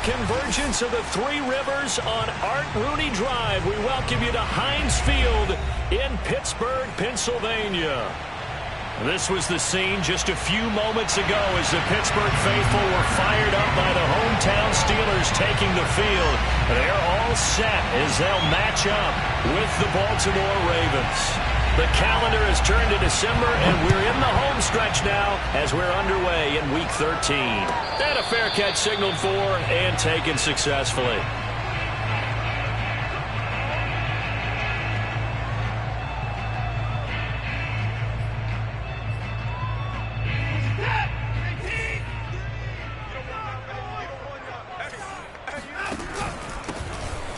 convergence of the Three Rivers on Art Rooney Drive. We welcome you to Heinz Field in Pittsburgh, Pennsylvania. This was the scene just a few moments ago as the Pittsburgh faithful were fired up by the hometown Steelers taking the field. They're all set as they'll match up with the Baltimore Ravens. The calendar has turned to December, and we're in the home stretch now as we're underway in Week 13. And a fair catch signaled for and taken successfully.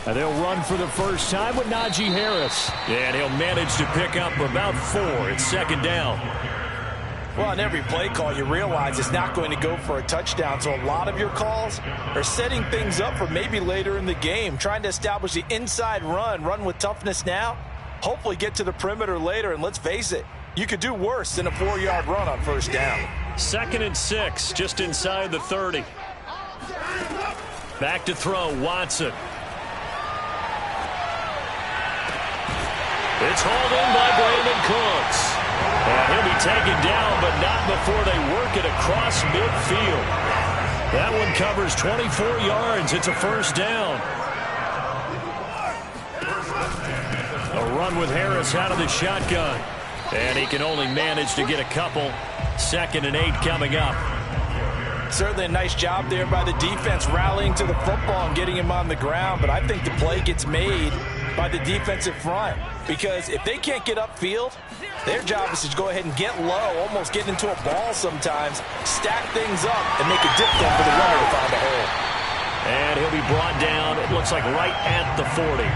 And they'll run for the first time with Najee Harris. And he'll manage to pick up about 4. It's second down. Well, on every play call, you realize it's not going to go for a touchdown. So a lot of your calls are setting things up for maybe later in the game, trying to establish the inside run with toughness now, hopefully get to the perimeter later. And let's face it, you could do worse than a 4-yard run on first down. 2nd and 6, just inside the 30. Back to throw, Watson. It's hauled in by Brandon Cooks. And he'll be taken down, but not before they work it across midfield. That one covers 24 yards. It's a first down. A run with Harris out of the shotgun. And he can only manage to get a couple. 2nd and 8 coming up. Certainly a nice job there by the defense rallying to the football and getting him on the ground. But I think the play gets made by the defensive front. Because if they can't get upfield, their job is to go ahead and get low, almost get into a ball sometimes, stack things up, and make it difficult for the runner to find a hole. And he'll be brought down, it looks like right at the 40.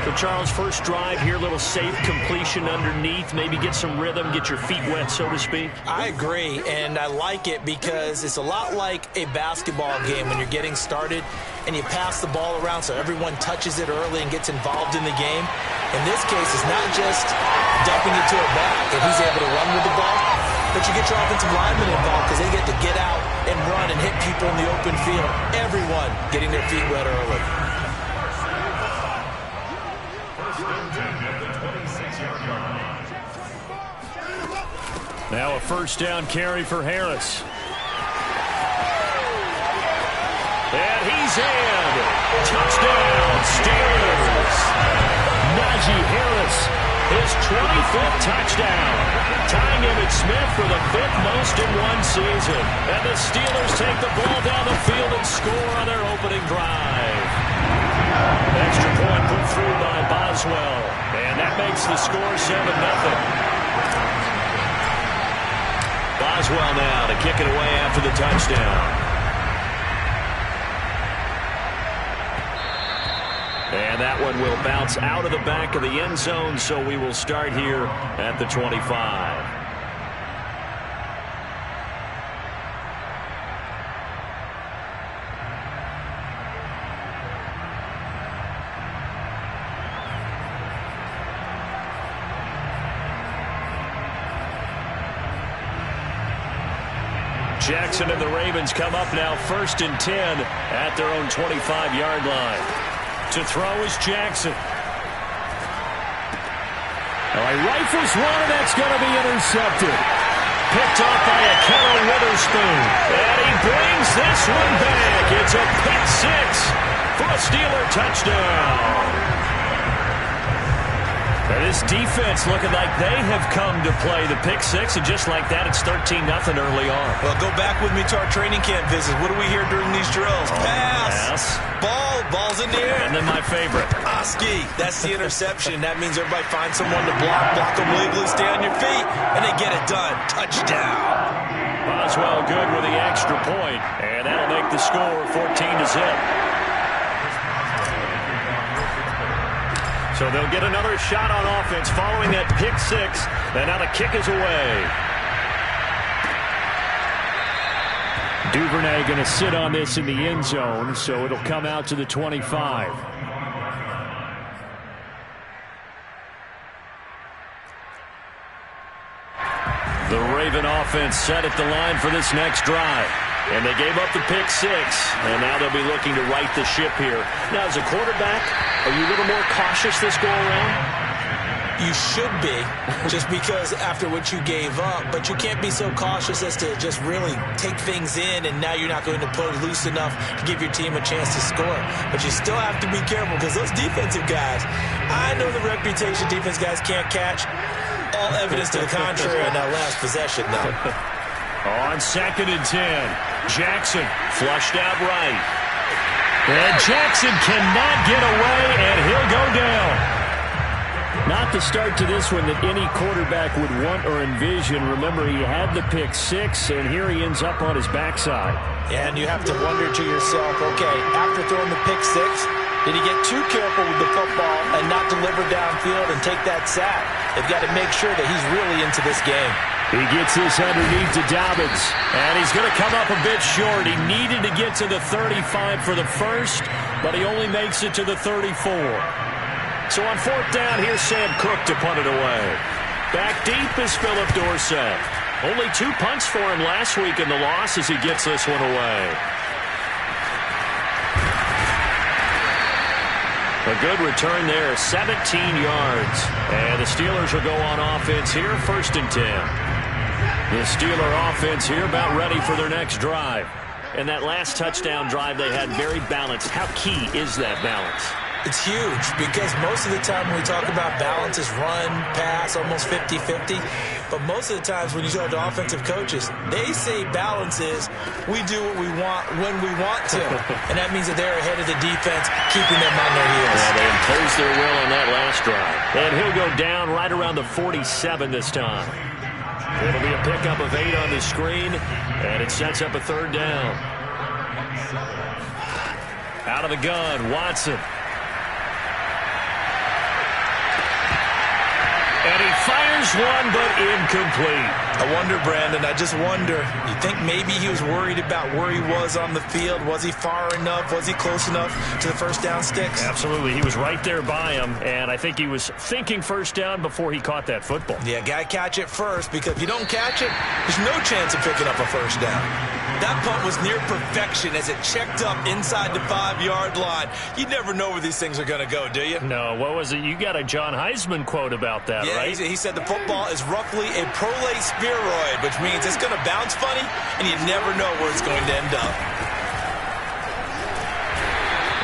So, Charles, first drive here, little safe completion underneath, maybe get some rhythm, get your feet wet, so to speak. I agree, and I like it because it's a lot like a basketball game when you're getting started and you pass the ball around so everyone touches it early and gets involved in the game. In this case, it's not just dumping it to a back and he's able to run with the ball, but you get your offensive linemen involved because they get to get out and run and hit people in the open field. Everyone getting their feet wet early. Now a first down carry for Harris. And he's in. Touchdown, Steelers. Najee Harris, his 25th touchdown. Tying Emmitt Smith for the 5th most in one season. And the Steelers take the ball down the field and score on their opening drive. Extra point put through by Boswell. And that makes the score 7-0. Boswell now to kick it away after the touchdown. And that one will bounce out of the back of the end zone, so we will start here at the 25. Jackson and the Ravens come up now 1st and 10 at their own 25-yard line. To throw is Jackson. All right, rifles one, and that's going to be intercepted. Picked off by a Carol Witherspoon. And he brings this one back. It's a pick 6 for a Steeler touchdown. And this defense looking like they have come to play the pick 6, and just like that, it's 13-0 early on. Well, go back with me to our training camp visit. What do we hear during these drills? Pass. Ball's in the air. And then my favorite. Oski. That's the interception. That means everybody finds someone to block them legally, stay on your feet, and they get it done. Touchdown. Boswell good with the extra point, and that'll make the score 14-0. So they'll get another shot on offense following that pick 6. And now the kick is away. Duvernay going to sit on this in the end zone, so it'll come out to the 25. The Raven offense set at the line for this next drive. And they gave up the pick 6, and now they'll be looking to right the ship here. Now, as a quarterback, are you a little more cautious this go-around? You should be, just because after what you gave up, but you can't be so cautious as to just really take things in, and now you're not going to play loose enough to give your team a chance to score. But you still have to be careful, because those defensive guys, I know the reputation defense guys can't catch. All evidence to the contrary on that last possession, though. On 2nd and 10, Jackson flushed out right. And Jackson cannot get away, and he'll go down. Not the start to this one that any quarterback would want or envision. Remember, he had the pick 6, and here he ends up on his backside. And you have to wonder to yourself, okay, after throwing the pick 6, did he get too careful with the football and not deliver downfield and take that sack? They've got to make sure that he's really into this game. He gets this underneath to Dobbins, and he's going to come up a bit short. He needed to get to the 35 for the first, but he only makes it to the 34. So on 4th down, here's Sam Cook to punt it away. Back deep is Philip Dorsett. Only 2 punts for him last week in the loss as he gets this one away. A good return there, 17 yards. And the Steelers will go on offense here, 1st and 10. The Steeler offense here about ready for their next drive. And that last touchdown drive they had very balanced. How key is that balance? It's huge, because most of the time when we talk about balance is run, pass, almost 50-50. But most of the times when you talk to offensive coaches, they say balance is we do what we want when we want to. And that means that they're ahead of the defense, keeping them on their heels. Yeah, they imposed their will on that last drive. And he'll go down right around the 47 this time. It'll be a pickup of 8 on the screen, and it sets up a 3rd down. Out of the gun, Watson. And he fires one, but incomplete. I wonder, Brandon, I just wonder, you think maybe he was worried about where he was on the field? Was he far enough? Was he close enough to the 1st down sticks? Absolutely. He was right there by him, and I think he was thinking 1st down before he caught that football. Yeah, got to catch it first, because if you don't catch it, there's no chance of picking up a 1st down. That punt was near perfection as it checked up inside the 5-yard line. You never know where these things are going to go, do you? No, what was it? You got a John Heisman quote about that, yeah, right? He said the football is roughly a prolate spheroid, which means it's going to bounce funny, and you never know where it's going to end up.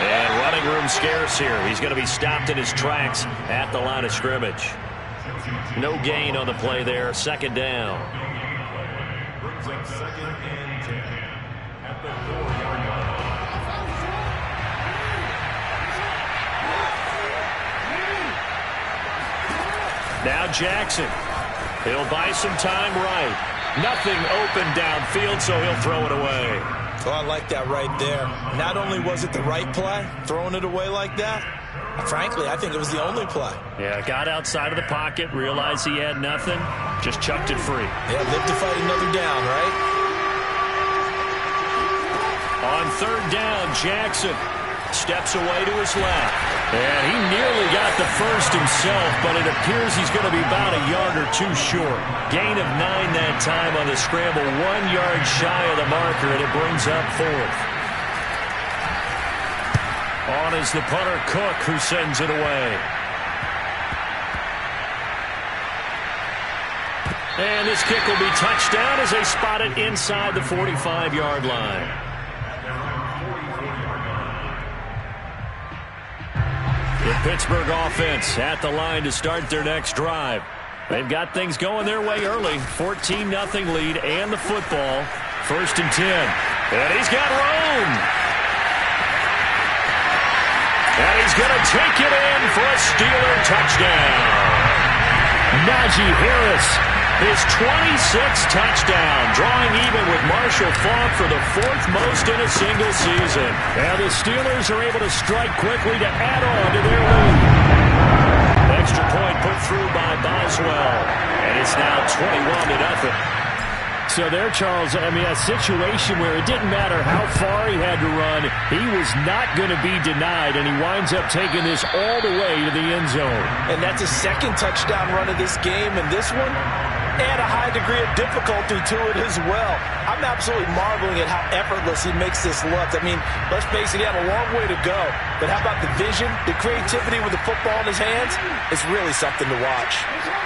And running room scarce here. He's going to be stopped in his tracks at the line of scrimmage. No gain on the play there. 2nd down. Now Jackson. He'll buy some time right. Nothing open downfield, so he'll throw it away. Oh, I like that right there. Not only was it the right play, throwing it away like that, frankly, I think it was the only play. Yeah, got outside of the pocket, realized he had nothing, just chucked it free. Yeah, live to fight another down, right? On 3rd down, Jackson steps away to his left. And he nearly got the first himself, but it appears he's going to be about a yard or 2 short. Gain of 9 that time on the scramble, 1 yard shy of the marker, and it brings up 4th. On is the punter, Cook, who sends it away. And this kick will be touched down as they spot it inside the 45-yard line. The Pittsburgh offense at the line to start their next drive. They've got things going their way early. 14-0 lead and the football. 1st and 10. And he's got room. And he's going to take it in for a Steeler touchdown. Najee Harris, his 26th touchdown, drawing even with Marshall Faulk for the 4th most in a single season. And the Steelers are able to strike quickly to add on to their lead. Extra point put through by Boswell. And it's now 21-0. So there, Charles, I mean, a situation where it didn't matter how far he had to run, he was not going to be denied, and he winds up taking this all the way to the end zone. And that's a 2nd touchdown run of this game, and this one, And a high degree of difficulty to it as well. I'm absolutely marveling at how effortless he makes this look. I mean, let's face it, he had a long way to go. But how about the vision, the creativity with the football in his hands? It's really something to watch.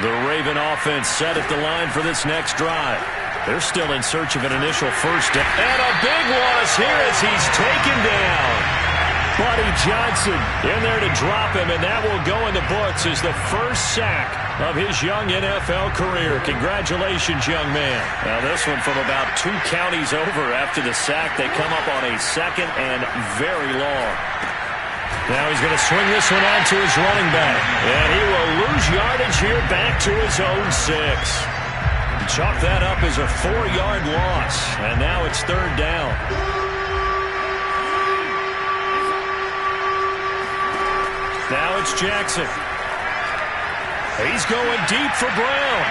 The Raven offense set at the line for this next drive. They're still in search of an initial first down. And a big loss here as he's taken down. Buddy Johnson in there to drop him, and that will go in the books as the first sack of his young NFL career. Congratulations, young man. Now this one from about 2 counties over after the sack. They come up on a second and very long. Now he's going to swing this one out to his running back, and he will lose yardage here back to his own 6. Chalk that up as a 4-yard loss, and now it's 3rd down. Now it's Jackson. He's going deep for Brown.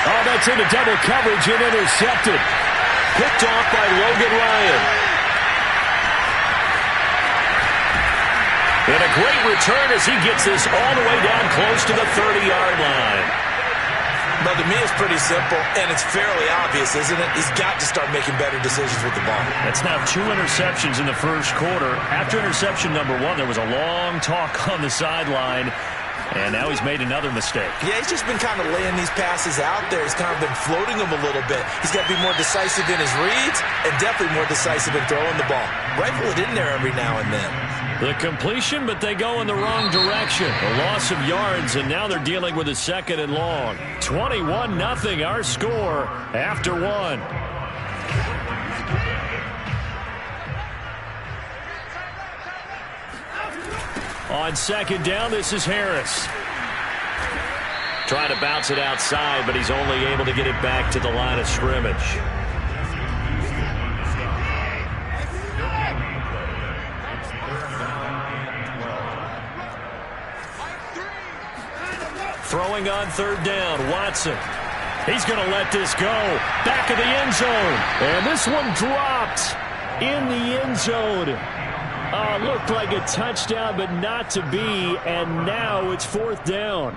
Oh, that's into double coverage and intercepted. Picked off by Logan Ryan. And a great return as he gets this all the way down close to the 30-yard line. But to me, it's pretty simple, and it's fairly obvious, isn't it? He's got to start making better decisions with the ball. That's now 2 interceptions in the first quarter. After interception number 1, there was a long talk on the sideline, and now he's made another mistake. Yeah, he's just been kind of laying these passes out there. He's kind of been floating them a little bit. He's got to be more decisive in his reads and definitely more decisive in throwing the ball. Rifle it in there every now and then. The completion, but they go in the wrong direction. A loss of yards, and now they're dealing with a 2nd and long. 21-0 our score after 1. On 2nd down, this is Harris. Trying to bounce it outside, but he's only able to get it back to the line of scrimmage. Throwing on 3rd down, Watson. He's going to let this go. Back of the end zone. And this one dropped in the end zone. Looked like a touchdown, but not to be. And now it's 4th down.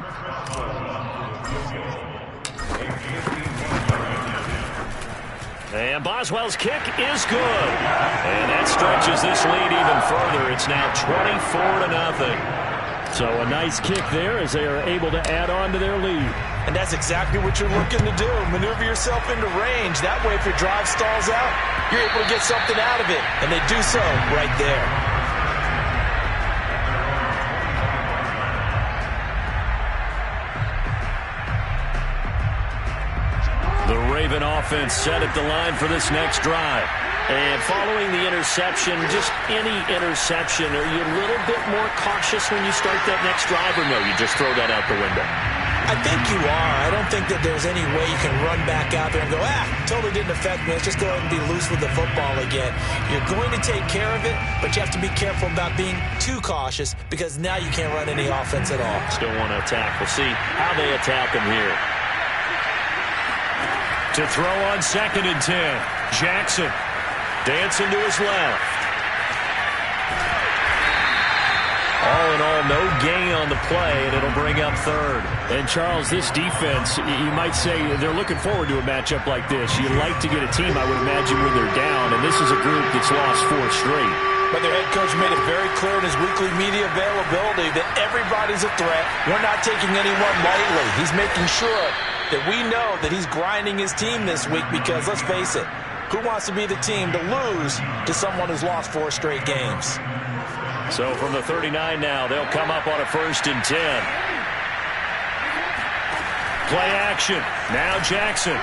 And Boswell's kick is good. And that stretches this lead even further. It's now 24-0. So a nice kick there as they are able to add on to their lead. And that's exactly what you're looking to do. Maneuver yourself into range. That way, if your drive stalls out, you're able to get something out of it. And they do so right there. The Raven offense set at the line for this next drive. And following the interception, just any interception, are you a little bit more cautious when you start that next drive, or no, you just throw that out the window? I think you are. I don't think that there's any way you can run back out there and go, totally didn't affect me. Let's just go ahead and be loose with the football again. You're going to take care of it, but you have to be careful about being too cautious because now you can't run any offense at all. Still want to attack. We'll see how they attack him here. To throw on 2nd and 10, Jackson. Dancing to his left. All in all, no gain on the play, and it'll bring up 3rd. And, Charles, this defense, you might say they're looking forward to a matchup like this. You like to get a team, I would imagine, when they're down, and this is a group that's lost 4 straight. But their head coach made it very clear in his weekly media availability that everybody's a threat. We're not taking anyone lightly. He's making sure that we know that he's grinding his team this week because, let's face it, who wants to be the team to lose to someone who's lost 4 straight games? So from the 39 now, they'll come up on a 1st and 10. Play action. Now Jackson.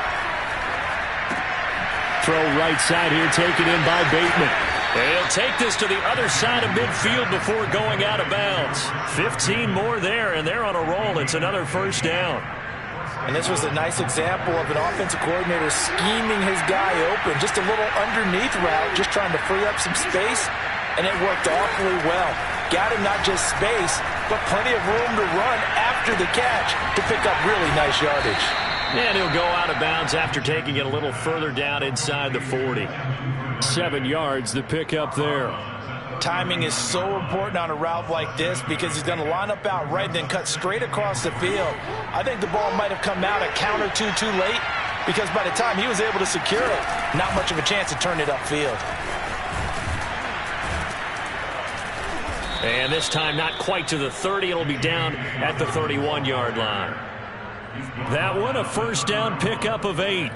Throw right side here, taken in by Bateman. He'll take this to the other side of midfield before going out of bounds. 15 more there, and they're on a roll. It's another 1st down. And this was a nice example of an offensive coordinator scheming his guy open. Just a little underneath route, just trying to free up some space, and it worked awfully well. Got him not just space, but plenty of room to run after the catch to pick up really nice yardage. And he'll go out of bounds after taking it a little further down inside the 40. 7 yards, the pickup there. Timing is so important on a route like this because he's going to line up out right and then cut straight across the field. I think the ball might have come out a count or two too late because by the time he was able to secure it, not much of a chance to turn it upfield. And this time not quite to the 30. It'll be down at the 31-yard line. That one a first down pickup of 8.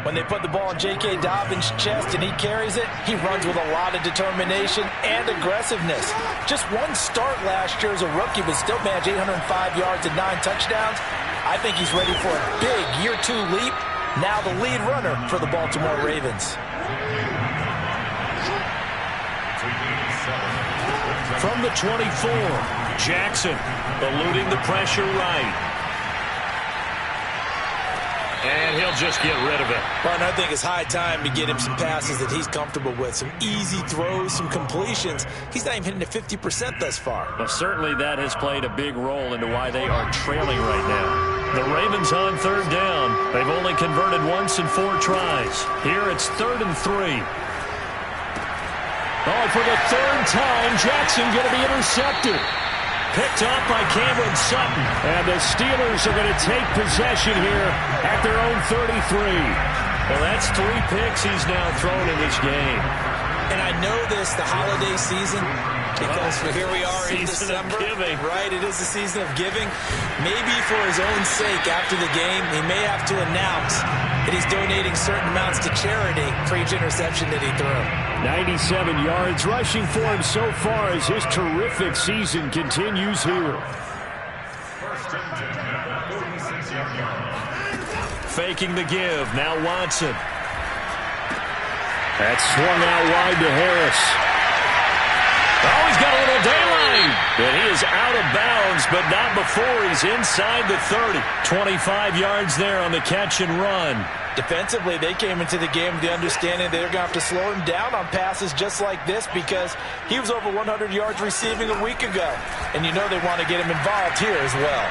When they put the ball in J.K. Dobbins' chest and he carries it, he runs with a lot of determination and aggressiveness. Just one start last year as a rookie, but still managed 805 yards and 9 touchdowns. I think he's ready for a big year 2 leap. Now the lead runner for the Baltimore Ravens. From the 24, Jackson eluding the pressure right. And he'll just get rid of it. Well, I think it's high time to get him some passes that he's comfortable with. Some easy throws, some completions. He's not even hitting at 50% thus far. Well, certainly that has played a big role into why they are trailing right now. The Ravens on third down. They've only converted once in 4 tries. Here it's 3rd and 3. Oh, for the 3rd time, Jackson going to be intercepted. Picked up by Cameron Sutton. And the Steelers are going to take possession here at their own 33. Well, that's 3 picks he's now thrown in this game. And I know this, the holiday season, because here we are in December. Right, it is the season of giving. Maybe for his own sake after the game, he may have to announce that he's donating certain amounts to charity for each interception that he threw. 97 yards rushing for him so far as his terrific season continues here. Faking the give. Now Watson. That's swung out wide to Harris. Oh, he's got a little daylight. And he is out of bounds, but not before he's inside the 30. 25 yards there on the catch and run. Defensively, they came into the game with the understanding they're going to have to slow him down on passes just like this because he was over 100 yards receiving a week ago. And you know they want to get him involved here as well.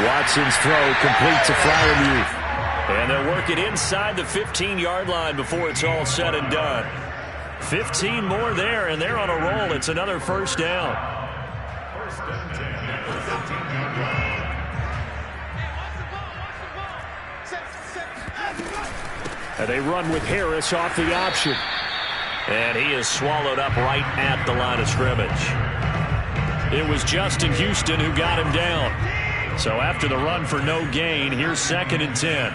Watson's throw complete to Freiermuth. And they'll work it inside the 15-yard line before it's all said and done. 15 more there, and they're on a roll. It's another first down. And they run with Harris off the option. And he is swallowed up right at the line of scrimmage. It was Justin Houston who got him down. So after the run for no gain, here's 2nd and 10.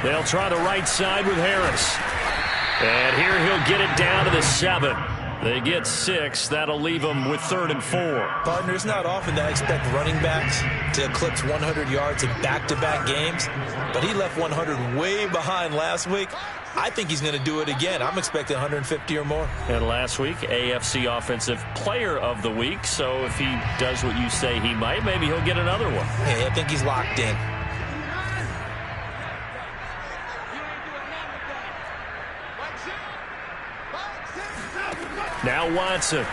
They'll try the right side with Harris. And here he'll get it down to the 7. They get 6. That'll leave them with 3rd and 4. Partner, it's not often that I expect running backs to eclipse 100 yards in back-to-back games, but he left 100 way behind last week. I think he's going to do it again. I'm expecting 150 or more. And last week, AFC Offensive Player of the Week. So if he does what you say he might, maybe he'll get another one. Yeah, I think he's locked in. Now Watson.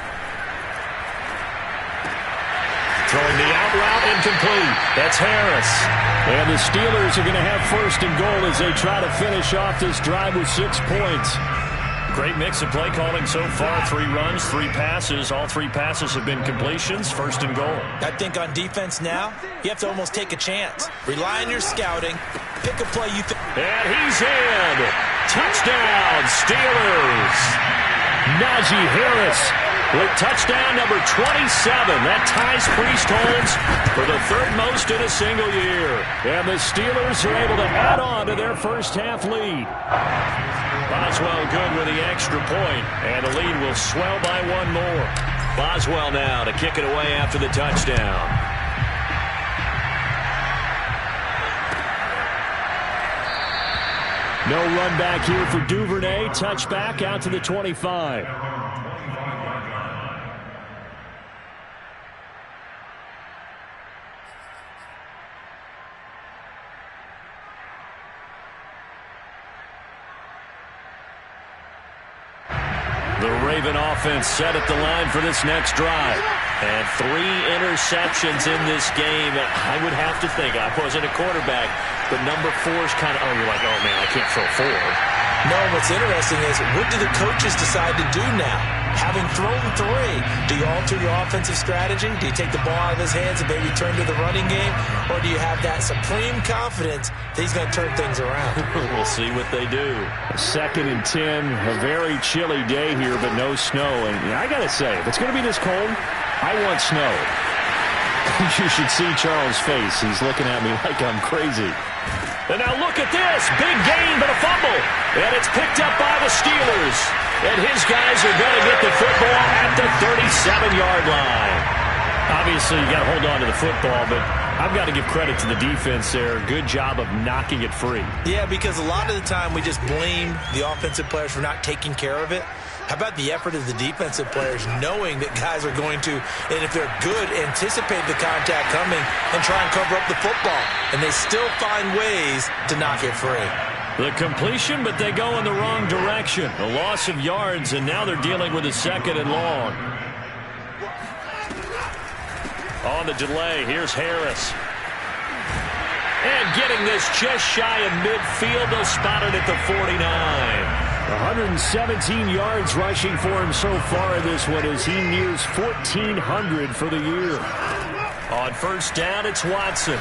Throwing the out route incomplete. That's Harris. And the Steelers are going to have 1st and goal as they try to finish off this drive with 6 points. Great mix of play calling so far. 3 runs, 3 passes. All 3 passes have been completions. 1st and goal. I think on defense now, you have to almost take a chance. Rely on your scouting. Pick a play you think. And he's in. Touchdown, Steelers. Najee Harris with touchdown number 27. That ties Priest Holmes for the 3rd most in a single year. And the Steelers are able to add on to their first half lead. Boswell good with the extra point, and the lead will swell by 1 more. Boswell now to kick it away after the touchdown. No run back here for Duvernay. Touchback out to the 25. The Raven offense set at the line for this next drive. And 3 interceptions in this game. I would have to think, I wasn't a quarterback, but number 4 is kind of, oh, you're like, oh, man, I can't throw 4. No, what's interesting is, what do the coaches decide to do now? Having thrown 3, do you alter your offensive strategy? Do you take the ball out of his hands and maybe turn to the running game? Or do you have that supreme confidence that he's going to turn things around? We'll see what they do. 2nd and 10, a very chilly day here, but no snow. And I got to say, if it's going to be this cold, I want snow. You should see Charles' face. He's looking at me like I'm crazy. And now look at this. Big gain, but a fumble. And it's picked up by the Steelers. And his guys are going to get the football at the 37-yard line. Obviously, you got to hold on to the football, but I've got to give credit to the defense there. Good job of knocking it free. Yeah, because a lot of the time we just blame the offensive players for not taking care of it. How about the effort of the defensive players knowing that guys are going to, and if they're good, anticipate the contact coming and try and cover up the football. And they still find ways to knock it free. The completion, but they go in the wrong direction. A loss of yards, and now they're dealing with a 2nd and long. On the delay, here's Harris. And getting this just shy of midfield, they'll spot it at the 49. 117 yards rushing for him so far in this one as he nears 1,400 for the year. On 1st down, it's Watson.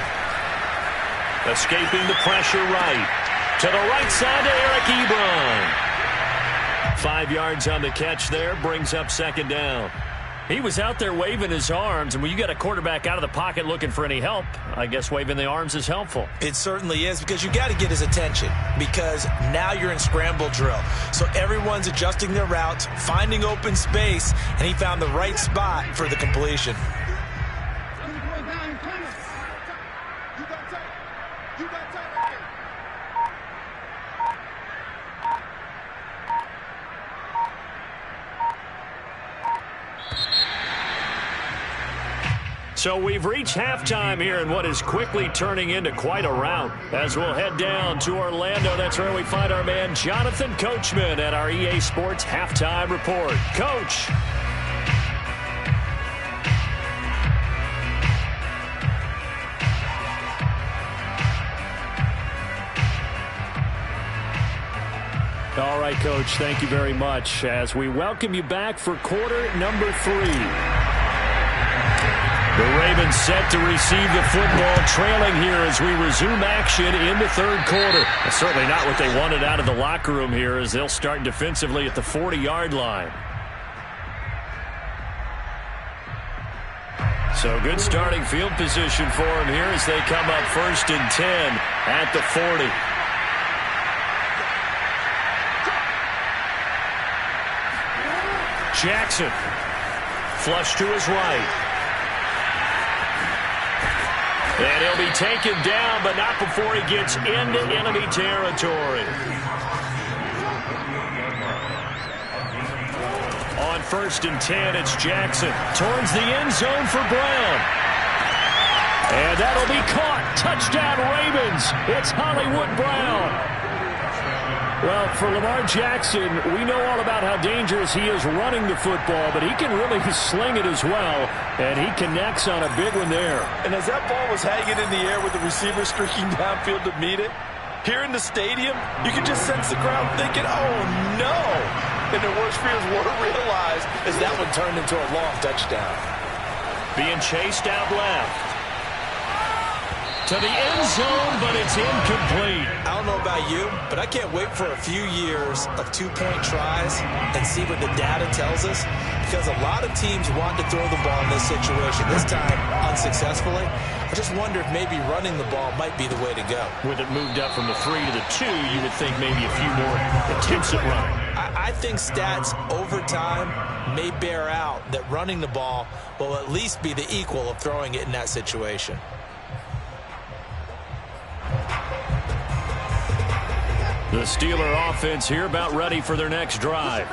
Escaping the pressure right. To the right side to Eric Ebron. 5 yards on the catch there, brings up 2nd down. He was out there waving his arms, and when you got a quarterback out of the pocket looking for any help, I guess waving the arms is helpful. It certainly is, because you got to get his attention, because now you're in scramble drill. So everyone's adjusting their routes, finding open space, and he found the right spot for the completion. So we've reached halftime here in what is quickly turning into quite a rout. As we'll head down to Orlando, that's where we find our man Jonathan Coachman at our EA Sports Halftime Report. Coach. All right, Coach, thank you very much as we welcome you back for quarter number 3. The Ravens set to receive the football, trailing here as we resume action in the 3rd quarter. Certainly not what they wanted out of the locker room here as they'll start defensively at the 40-yard line. So good starting field position for them here as they come up 1st and 10 at the 40. Jackson, flush to his right. And he'll be taken down, but not before he gets into enemy territory. On 1st and 10, it's Jackson towards the end zone for Brown. And that'll be caught. Touchdown, Ravens. It's Hollywood Brown. Well, for Lamar Jackson, we know all about how dangerous he is running the football, but he can really sling it as well, and he connects on a big one there. And as that ball was hanging in the air with the receiver streaking downfield to meet it, here in the stadium, you could just sense the crowd thinking, oh, no. And their worst fears were realized as that one turned into a long touchdown. Being chased out left. To the end zone, but it's incomplete. I don't know about you, but I can't wait for a few years of 2-point tries and see what the data tells us, because a lot of teams want to throw the ball in this situation, this time unsuccessfully. I just wonder if maybe running the ball might be the way to go. With it moved up from the 3 to the 2, you would think maybe a few more attempts at running. I think stats over time may bear out that running the ball will at least be the equal of throwing it in that situation. The Steeler offense here about ready for their next drive.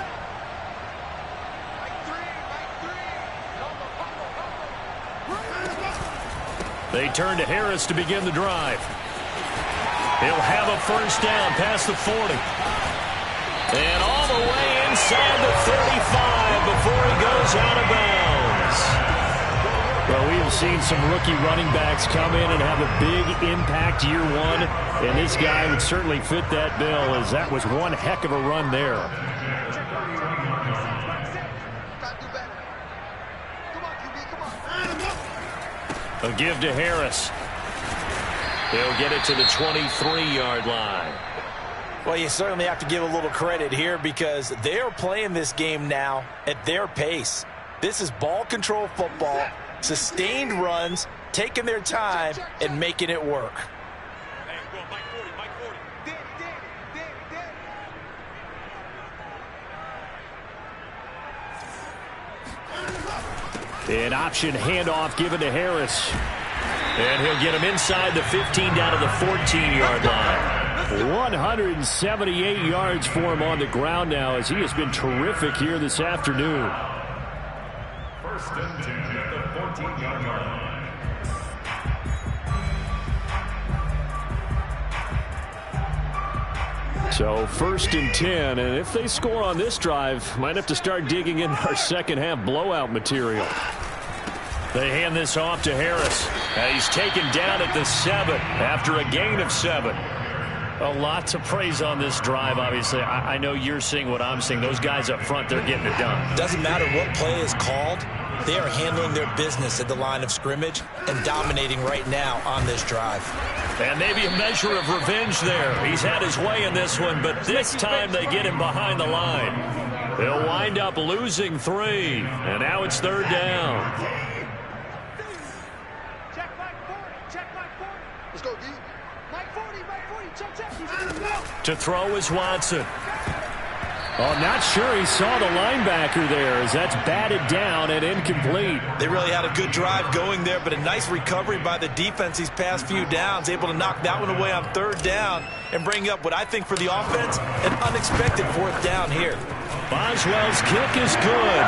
They turn to Harris to begin the drive. He'll have a 1st down past the 40. And all the way inside the 35 before he goes out of bounds. Well, we've seen some rookie running backs come in and have a big impact year one, and this guy would certainly fit that bill, as that was one heck of a run there. A give to Harris. He'll get it to the 23-yard line. Well, you certainly have to give a little credit here because they're playing this game now at their pace. This is ball control football, sustained runs, taking their time and making it work. An option handoff given to Harris. And he'll get him inside the 15 down to the 14-yard line. 178 yards for him on the ground now, as he has been terrific here this afternoon. First and 10 at the 14-yard line. So first and 10, and if they score on this drive, might have to start digging in our second half blowout material. They hand this off to Harris. He's taken down at the 7 after a gain of 7. A lot to praise on this drive, obviously. I know you're seeing what I'm seeing. Those guys up front, they're getting it done. Doesn't matter what play is called. They are handling their business at the line of scrimmage and dominating right now on this drive. And maybe a measure of revenge there. He's had his way in this one, but this time they get him behind the line. They'll wind up losing 3, and now it's third down. To throw is Watson. Oh, not sure he saw the linebacker there, as that's batted down and incomplete. They really had a good drive going there, but a nice recovery by the defense these past few downs, able to knock that one away on third down and bring up what I think for the offense, an unexpected fourth down here. Boswell's kick is good,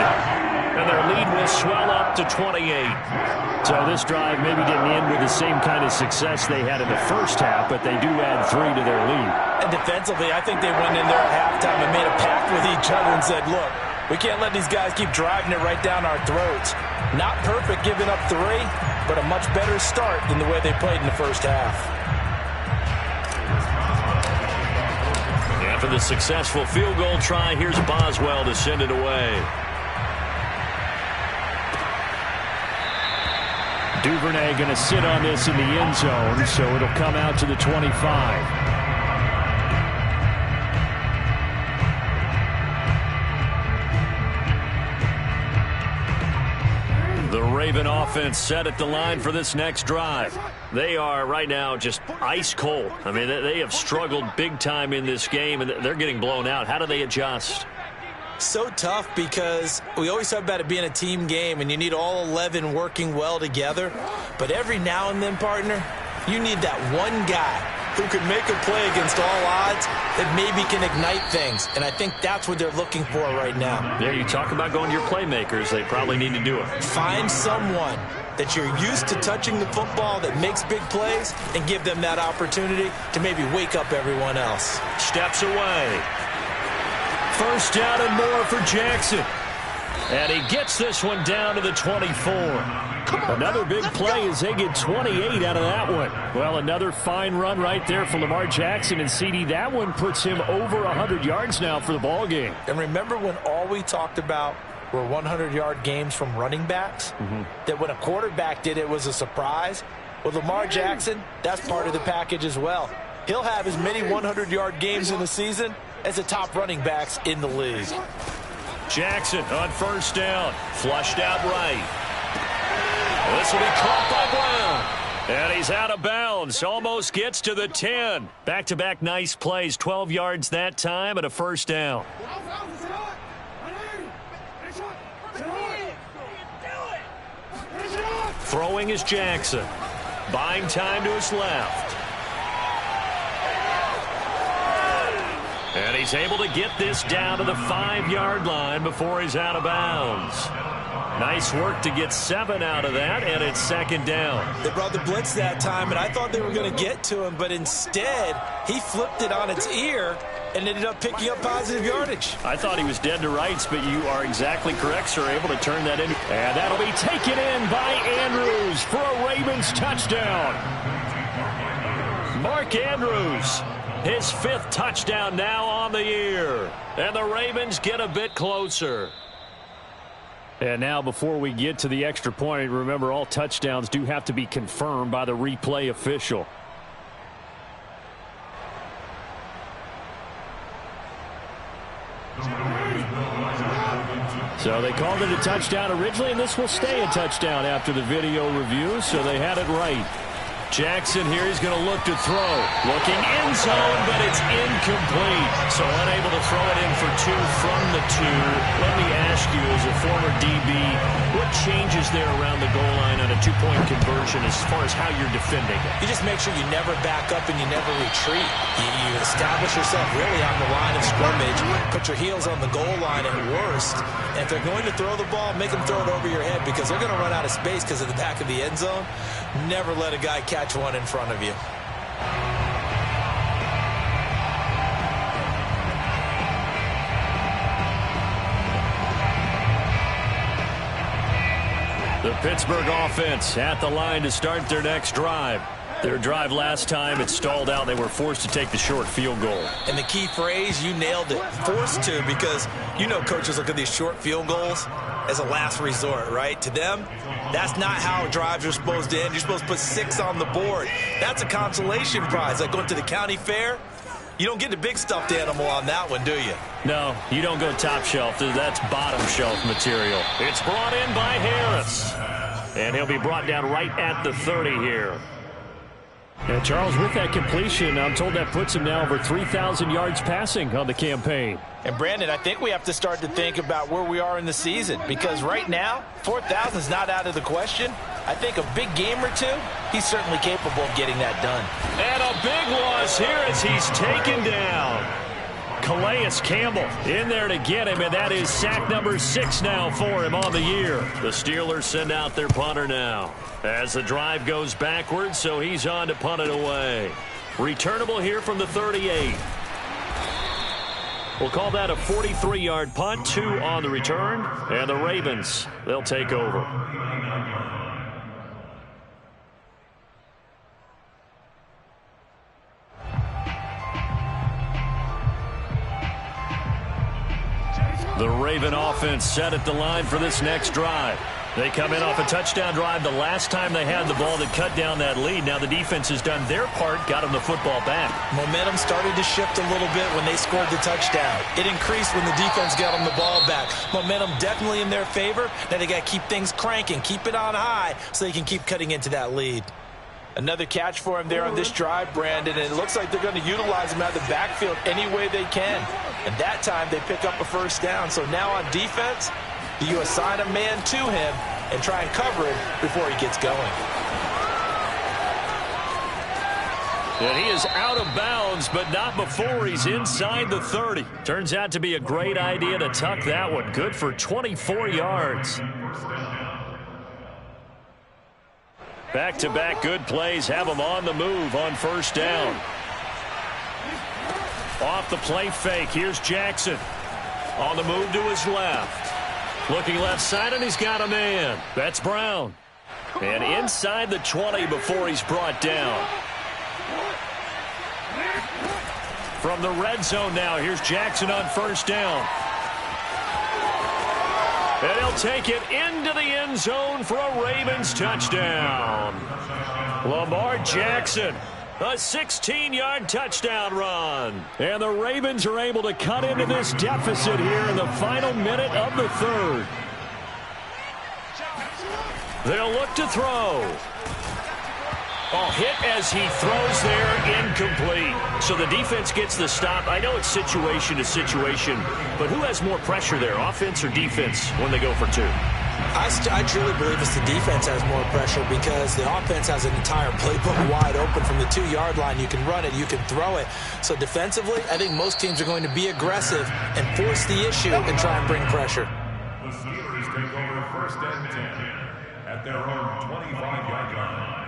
and their lead will swell up to 28. So this drive maybe didn't end with the same kind of success they had in the first half, but they do add 3 to their lead. And defensively, I think they went in there at halftime and made a pact with each other and said, look, we can't let these guys keep driving it right down our throats. Not perfect giving up 3, but a much better start than the way they played in the first half. After the successful field goal try, here's Boswell to send it away. Duvernay going to sit on this in the end zone, so it'll come out to the 25. The Raven offense set at the line for this next drive. They are right now just ice cold. I mean, they have struggled big time in this game, and they're getting blown out. How do they adjust? So tough because we always talk about it being a team game, and you need all 11 working well together. But every now and then, partner, you need that one guy who can make a play against all odds that maybe can ignite things. And I think that's what they're looking for right now. Yeah, you talk about going to your playmakers. They probably need to do it. Find someone that you're used to touching the football that makes big plays and give them that opportunity to maybe wake up everyone else. Steps away. First down and more for Jackson. And he gets this one down to the 24. Another big play as they get 28 out of that one. Well, another fine run right there for Lamar Jackson, and CD, that one puts him over 100 yards now for the ball game. And remember when all we talked about were 100-yard games from running backs? That when a quarterback did it was a surprise? Well, Lamar Jackson, that's part of the package as well. He'll have as many 100-yard games in the season as the top running backs in the league. Jackson on first down, flushed out right. This will be caught by Brown. And he's out of bounds. Almost gets to the 10. Back-to-back nice plays. 12 yards that time and a first down. Throwing is Jackson. Buying time to his left. And he's able to get this down to the 5-yard line before he's out of bounds. Nice work to get 7 out of that, and it's second down. They brought the blitz that time, and I thought they were going to get to him, but instead, he flipped it on its ear and ended up picking up positive yardage. I thought he was dead to rights, but you are exactly correct, sir. Able to turn that in. And that'll be taken in by Andrews for a Ravens touchdown. Mark Andrews, his 5th touchdown now on the year. And the Ravens get a bit closer. And now before we get to the extra point, remember all touchdowns do have to be confirmed by the replay official. So they called it a touchdown originally, and this will stay a touchdown after the video review, so they had it right. Jackson here, he's going to look to throw. Looking end zone, but it's incomplete. So unable to throw it in for 2 from the 2. Let me ask you, as a former DB, what changes there around the goal line on a 2-point conversion as far as how you're defending it? You just make sure you never back up and you never retreat. You establish yourself really on the line of scrimmage, put your heels on the goal line at worst, and if they're going to throw the ball, make them throw it over your head because they're going to run out of space because of the back of the end zone. Never let a guy catch one in front of you. The Pittsburgh offense at the line to start their next drive. Their drive last time, it stalled out. They were forced to take the short field goal. And the key phrase, you nailed it. Forced to, because you know coaches look at these short field goals as a last resort, right? To them, that's not how drives are supposed to end. You're supposed to put 6 on the board. That's a consolation prize. Like going to the county fair, you don't get the big stuffed animal on that one, do you? No, you don't go top shelf. That's bottom shelf material. It's brought in by Harris. And he'll be brought down right at the 30 here. And Charles, with that completion, I'm told that puts him now over 3,000 yards passing on the campaign. And Brandon, I think we have to start to think about where we are in the season, because right now, 4,000 is not out of the question. I think a big game or 2, he's certainly capable of getting that done. And a big loss here as he's taken down. Calais Campbell in there to get him, and that is sack number 6 now for him on the year. The Steelers send out their punter now as the drive goes backwards, so he's on to punt it away. Returnable here from the 38. We'll call that a 43-yard punt, 2 on the return, and the Ravens, they'll take over. The Raven offense set at the line for this next drive. They come in off a touchdown drive the last time they had the ball that cut down that lead. Now the defense has done their part, got them the football back. Momentum started to shift a little bit when they scored the touchdown. It increased when the defense got them the ball back. Momentum definitely in their favor. Now they got to keep things cranking, keep it on high so they can keep cutting into that lead. Another catch for him there on this drive, Brandon, and it looks like they're going to utilize him out of the backfield any way they can. And that time they pick up a first down. So now on defense, you assign a man to him and try and cover him before he gets going. And he is out of bounds, but not before he's inside the 30. Turns out to be a great idea to tuck that one. Good for 24 yards. Back-to-back good plays have him on the move on first down. Off the play fake, here's Jackson. On the move to his left. Looking left side, and he's got a man. That's Brown. And inside the 20 before he's brought down. From the red zone now, here's Jackson on first down. And he'll take it into the end zone for a Ravens touchdown. Lamar Jackson, a 16-yard touchdown run. And the Ravens are able to cut into this deficit here in the final minute of the third. They'll look to throw. Oh, hit as he throws there, incomplete. So the defense gets the stop. I know it's situation to situation, but who has more pressure there, offense or defense, when they go for 2? I truly believe it's the defense has more pressure because the offense has an entire playbook wide open from the 2-yard line. You can run it, you can throw it. So defensively, I think most teams are going to be aggressive and force the issue and try and bring pressure. The Steelers take over first and 10 at their own 25-yard line.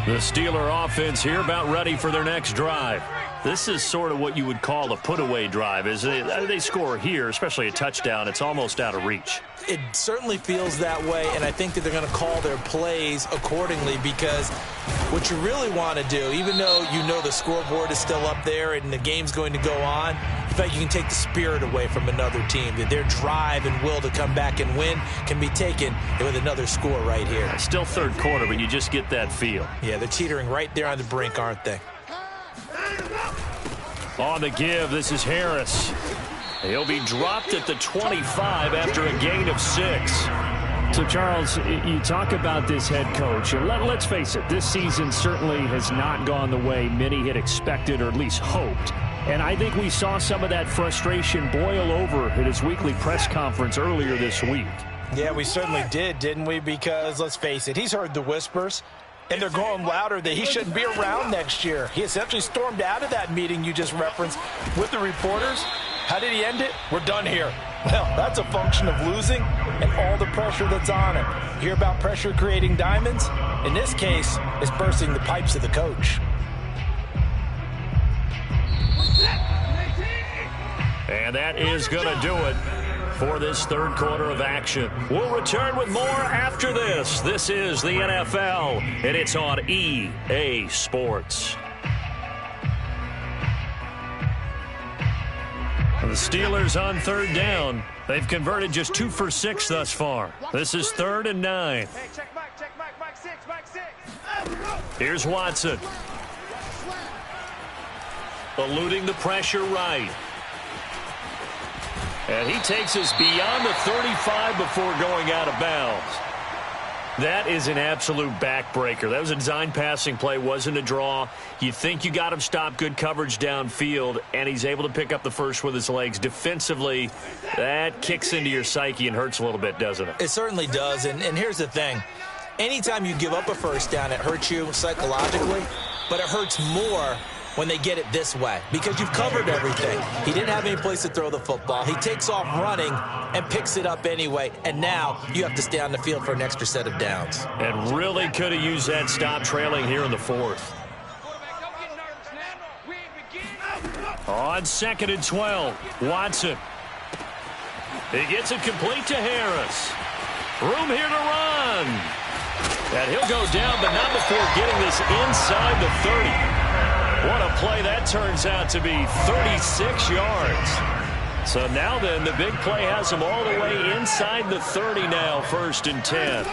The Steeler offense here about ready for their next drive. This is sort of what you would call a put-away drive. As they score here, especially a touchdown, it's almost out of reach. It certainly feels that way, and I think that they're going to call their plays accordingly, because what you really want to do, even though you know the scoreboard is still up there and the game's going to go on, in fact, you can take the spirit away from another team. That their drive and will to come back and win can be taken with another score right here. Still third quarter, but you just get that feel. Yeah, they're teetering right there on the brink, aren't they? On the give, this is Harris. He'll be dropped at the 25 after a gain of 6. So, Charles, you talk about this head coach, and let's face it, this season certainly has not gone the way many had expected or at least hoped. And I think we saw some of that frustration boil over at his weekly press conference earlier this week. Yeah, we certainly did, didn't we? Because, let's face it, he's heard the whispers, and they're going louder that he shouldn't be around next year. He essentially stormed out of that meeting you just referenced with the reporters. How did he end it? We're done here. Well, that's a function of losing and all the pressure that's on him. Hear about pressure creating diamonds? In this case, it's bursting the pipes of the coach. And that is going to do it for this third quarter of action. We'll return with more after this. This is the NFL, and it's on EA Sports. The Steelers on third down. They've converted just 2 for 6 thus far. This is 3rd and 9. Here's Watson. Eluding the pressure right. And he takes us beyond the 35 before going out of bounds. That is an absolute backbreaker. That was a design passing play, wasn't a draw. You think you got him stopped, good coverage downfield, and he's able to pick up the first with his legs. Defensively, that kicks into your psyche and hurts a little bit, doesn't it? It certainly does, and here's the thing. Anytime you give up a first down, it hurts you psychologically, but it hurts more when they get it this way, because you've covered everything. He didn't have any place to throw the football. He takes off running and picks it up anyway, and now you have to stay on the field for an extra set of downs. And really could have used that stop trailing here in the 4th. On 2nd and 12, Watson. He gets it complete to Harris. Room here to run. And he'll go down, but not before getting this inside the 30. What a play that turns out to be, 36 yards. So now then, the big play has him all the way inside the 30 now, 1st and 10.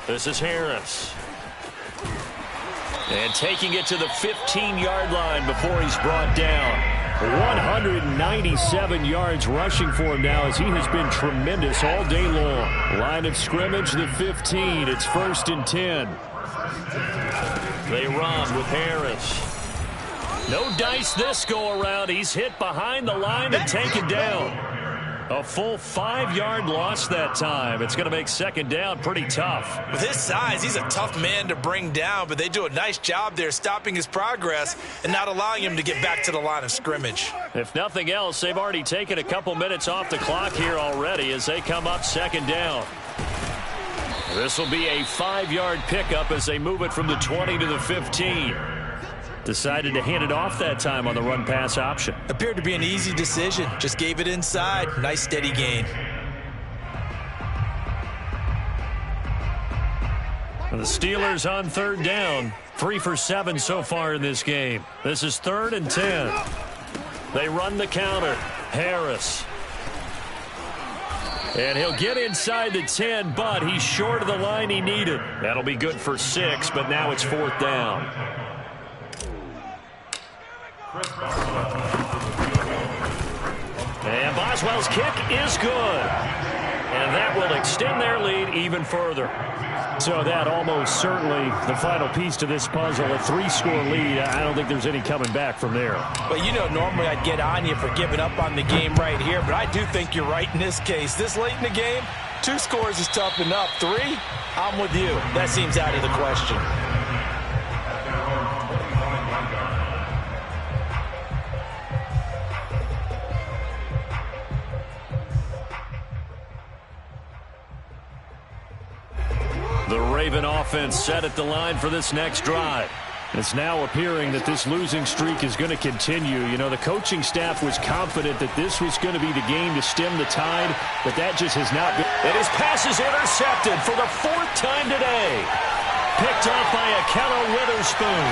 This is Harris. And taking it to the 15-yard line before he's brought down. 197 yards rushing for him now, as he has been tremendous all day long. Line of scrimmage, the 15. It's 1st and 10. They run with Harris. No dice this go-around. He's hit behind the line and taken down. A full 5-yard loss that time. It's going to make 2nd down pretty tough. With his size, he's a tough man to bring down, but they do a nice job there stopping his progress and not allowing him to get back to the line of scrimmage. If nothing else, they've already taken a couple minutes off the clock here already as they come up 2nd down. This will be a 5-yard pickup as they move it from the 20 to the 15. Decided to hand it off that time on the run-pass option. Appeared to be an easy decision. Just gave it inside. Nice steady gain. The Steelers on 3rd down. 3 for 7 so far in this game. This is 3rd and 10. They run the counter. Harris. And he'll get inside the 10, but he's short of the line he needed. That'll be good for 6, but now it's 4th down. And Boswell's kick is good. And that will extend their lead even further. So that almost certainly the final piece to this puzzle, a 3-score lead. I don't think there's any coming back from there. Well, you know, normally I'd get on you for giving up on the game right here, but I do think you're right in this case. This late in the game, 2 scores is tough enough. 3, I'm with you. That seems out of the question. The Raven offense set at the line for this next drive. It's now appearing that this losing streak is going to continue. You know, the coaching staff was confident that this was going to be the game to stem the tide, but that just has not been. And his pass is intercepted for the 4th time today. Picked off by Akello Witherspoon.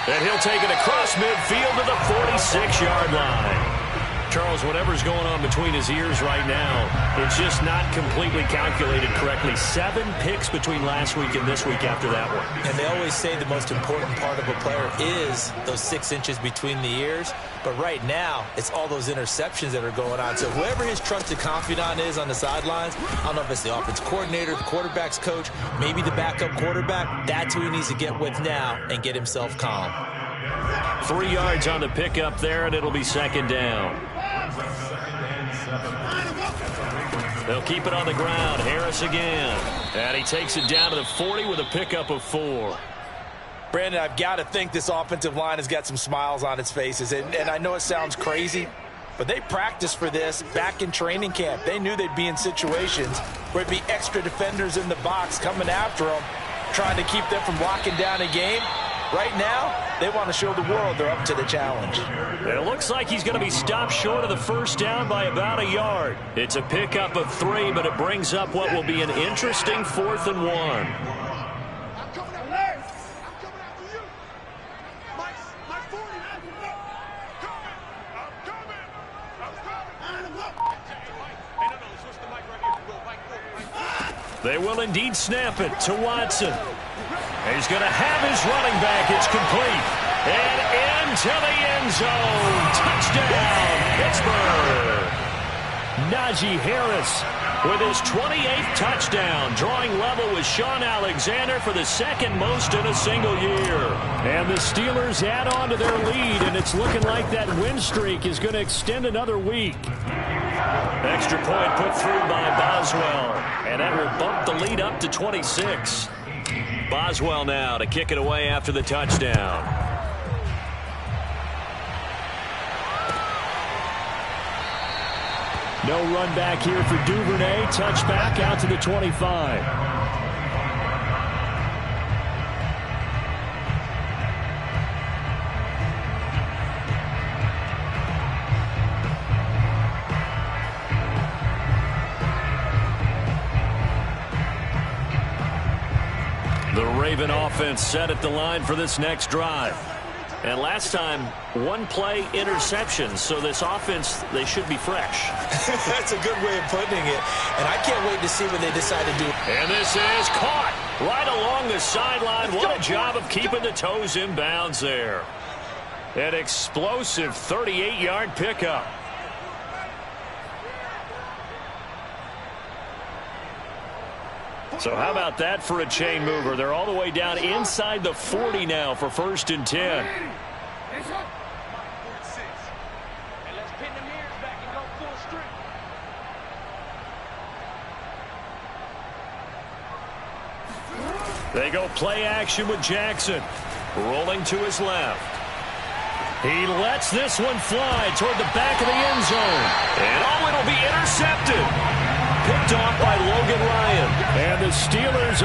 And he'll take it across midfield to the 46-yard line. Charles, whatever's going on between his ears right now, it's just not completely calculated correctly. 7 picks between last week and this week after that one. And they always say the most important part of a player is those 6 inches between the ears. But right now, it's all those interceptions that are going on. So whoever his trusted confidant is on the sidelines, I don't know if it's the offense coordinator, the quarterback's coach, maybe the backup quarterback, that's who he needs to get with now and get himself calm. 3 yards on the pickup there, and it'll be 2nd down. They'll keep it on the ground. Harris again. And he takes it down to the 40 with a pickup of 4. Brandon, I've got to think this offensive line has got some smiles on its faces. And I know it sounds crazy, but they practiced for this back in training camp. They knew they'd be in situations where it'd be extra defenders in the box coming after them, trying to keep them from locking down a game. Right now, they want to show the world they're up to the challenge. It looks like he's going to be stopped short of the 1st down by about a yard. It's a pickup of 3, but it brings up what will be an interesting 4th and 1. They will indeed snap it to Watson. He's going to have his running back. It's complete. And into the end zone. Touchdown, Pittsburgh. Najee Harris with his 28th touchdown, drawing level with Sean Alexander for the 2nd most in a single year. And the Steelers add on to their lead, and it's looking like that win streak is going to extend another week. Extra point put through by Boswell, and that will bump the lead up to 26. Boswell now to kick it away after the touchdown. No run back here for Duvernay. Touchback out to the 25. The Raven offense set at the line for this next drive. And last time, 1-play interception. So this offense, they should be fresh. That's a good way of putting it. And I can't wait to see what they decide to do. And this is caught right along the sideline. What a job of keeping the toes in bounds there. An explosive 38-yard pickup. So how about that for a chain mover? They're all the way down inside the 40 now for 1st and 10. They go play action with Jackson. Rolling to his left. He lets this one fly toward the back of the end zone. And oh, it'll be intercepted. Picked off by Logan Ryan. And the Steelers...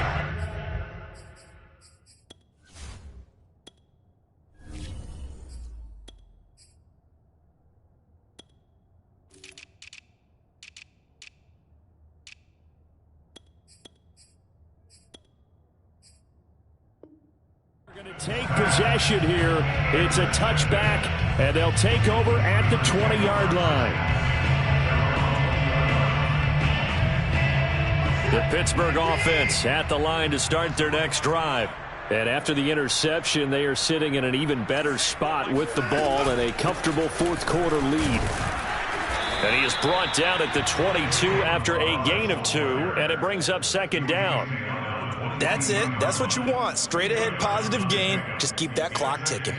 going to take possession here. It's a touchback, and they'll take over at the 20-yard line. The Pittsburgh offense at the line to start their next drive. And after the interception, they are sitting in an even better spot with the ball and a comfortable 4th quarter lead. And he is brought down at the 22 after a gain of 2, and it brings up 2nd down. That's it. That's what you want. Straight ahead positive gain. Just keep that clock ticking.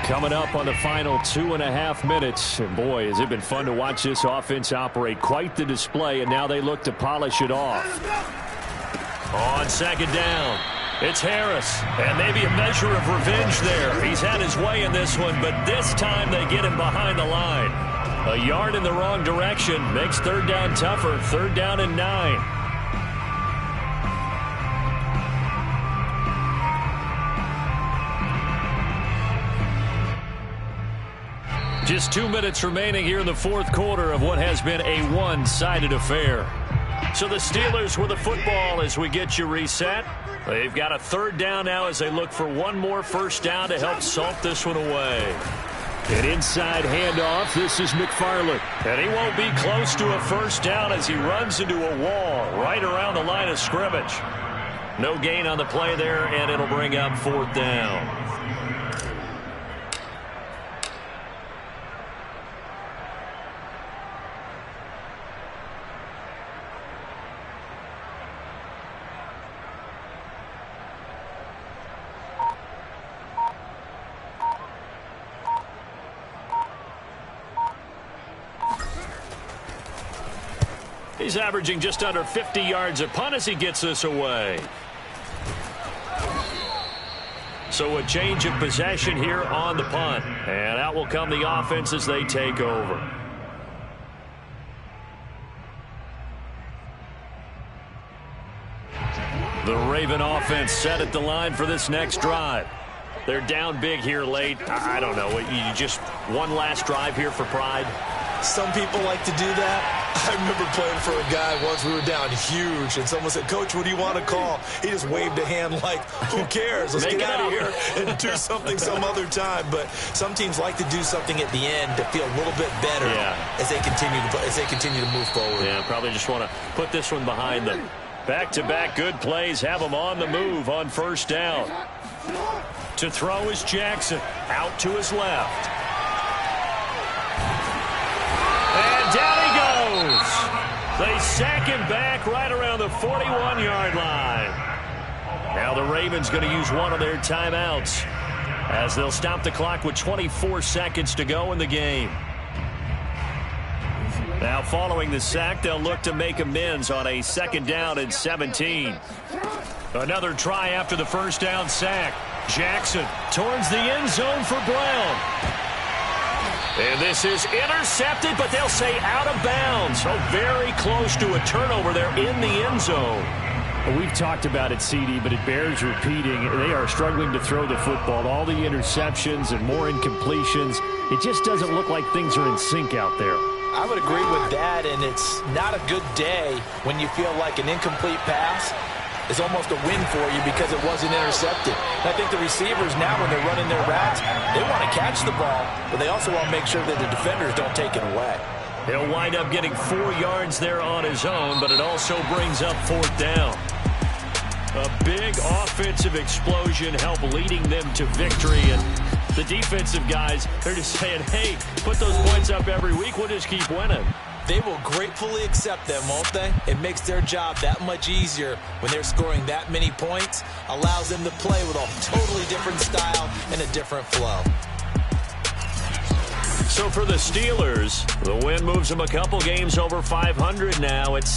Coming up on the final 2.5 minutes. And boy, has it been fun to watch this offense operate. Quite the display, and now they look to polish it off. On 2nd down, it's Harris. And maybe a measure of revenge there. He's had his way in this one, but this time they get him behind the line. A yard in the wrong direction makes third down tougher. Third down and 9. Just 2 minutes remaining here in the fourth quarter of what has been a one-sided affair. So the Steelers with the football as we get you reset. They've got a third down now as they look for one more first down to help salt this one away. An inside handoff. This is McFarland. And he won't be close to a first down as he runs into a wall right around the line of scrimmage. No gain on the play there, and it'll bring up fourth down. He's averaging just under 50 yards a punt as he gets this away. So a change of possession here on the punt. And out will come the offense as they take over. The Raven offense set at the line for this next drive. They're down big here late. I don't know. You just one last drive here for pride? Some people like to do that. I remember playing for a guy once. We were down huge, and someone said, "Coach, what do you want to call?" He just waved a hand like, who cares? Let's get out of here and do something some other time. But some teams like to do something at the end to feel a little bit better as they continue to move forward. Yeah, probably just want to put this one behind them. Back-to-back good plays have them on the move on first down. To throw is Jackson. Out to his left. And down he goes. They sack him back right around the 41-yard line. Now the Ravens going to use one of their timeouts as they'll stop the clock with 24 seconds to go in the game. Now following the sack, they'll look to make amends on a second down and 17. Another try after the first down sack. Jackson towards the end zone for Brown. And this is intercepted, but they'll say out of bounds. So very close to a turnover there in the end zone. Well, we've talked about it, CD, but it bears repeating. They are struggling to throw the football. All the interceptions and more incompletions. It just doesn't look like things are in sync out there. I would agree with that, and it's not a good day when you feel like an incomplete pass is almost a win for you because it wasn't intercepted. And I think the receivers now, when they're running their routes, they want to catch the ball, but they also want to make sure that the defenders don't take it away. He'll wind up getting 4 yards there on his own, but it also brings up fourth down. A big offensive explosion helped leading them to victory, and the defensive guys, they're just saying, hey, put those points up every week, we'll just keep winning. They will gratefully accept them, won't they? It makes their job that much easier when they're scoring that many points, allows them to play with a totally different style and a different flow. So for the Steelers, the win moves them a couple games over 500 now. It's